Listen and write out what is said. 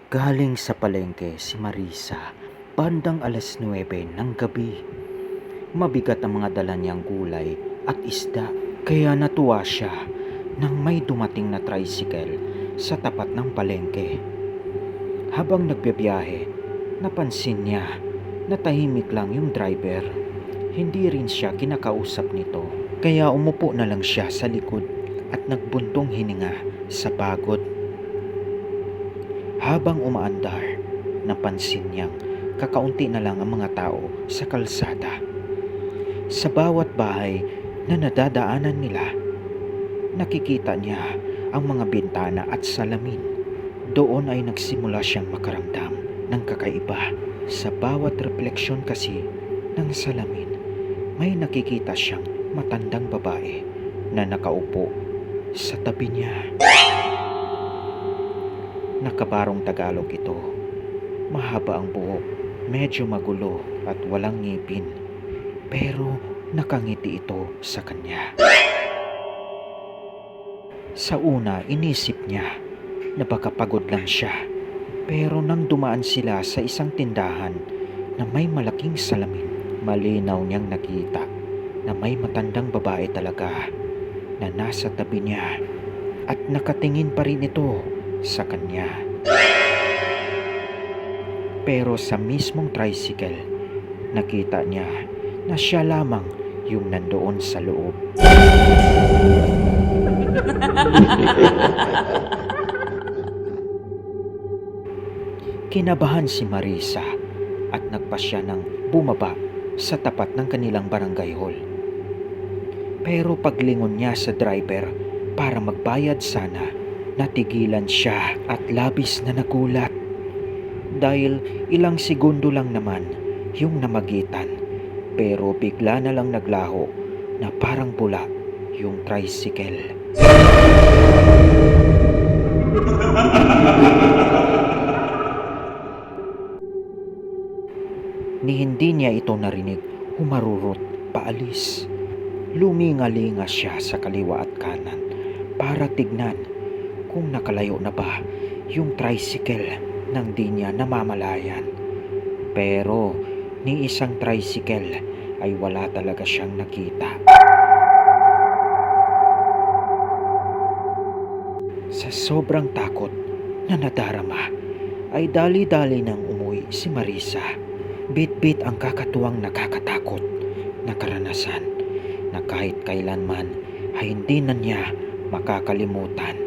Galing sa palengke si Marisa, bandang 9:00 ng gabi. Mabigat ang mga dala niyang gulay at isda, kaya natuwa siya nang may dumating na tricycle sa tapat ng palengke. Habang nagbibiyahe, napansin niya na tahimik lang yung driver. Hindi rin siya kinakausap nito, kaya umupo na lang siya sa likod at nagbuntong hininga sa pagod. Habang umaandar, napansin niyang kakaunti na lang ang mga tao sa kalsada. Sa bawat bahay na nadadaanan nila, nakikita niya ang mga bintana at salamin. Doon ay nagsimula siyang makaramdam ng kakaiba. Sa bawat refleksyon kasi ng salamin, may nakikita siyang matandang babae na nakaupo sa tabi niya. Nakabarong Tagalog ito. Mahaba ang buhok, medyo magulo at walang ngipin. Pero nakangiti ito sa kanya. Sa una, inisip niya na baka pagod lang siya. Pero nang dumaan sila sa isang tindahan na may malaking salamin, malinaw niyang nakita na may matandang babae talaga na nasa tabi niya at nakatingin pa rin ito sa kanya. Pero sa mismong tricycle, nakita niya na siya lamang yung nandoon sa loob. Kinabahan si Marisa at nagpasya ng bumaba sa tapat ng kanilang barangay hall. Pero paglingon niya sa driver para magbayad sana, natigilan siya at labis na nagulat. Dahil ilang segundo lang naman yung namagitan, pero bigla na lang naglaho na parang bula yung tricycle. Ni hindi niya ito narinig, humarurot paalis. Lumingalinga siya sa kaliwa at kanan para tignan kung nakalayo na ba yung tricycle nang di niya namamalayan. Pero ni isang tricycle ay wala talaga siyang nakita. Sa sobrang takot na nadarama ay dali-dali nang umuwi si Marisa. Bit-bit ang kakatuwang nakakatakot na karanasan na kahit kailanman ay hindi na niya makakalimutan.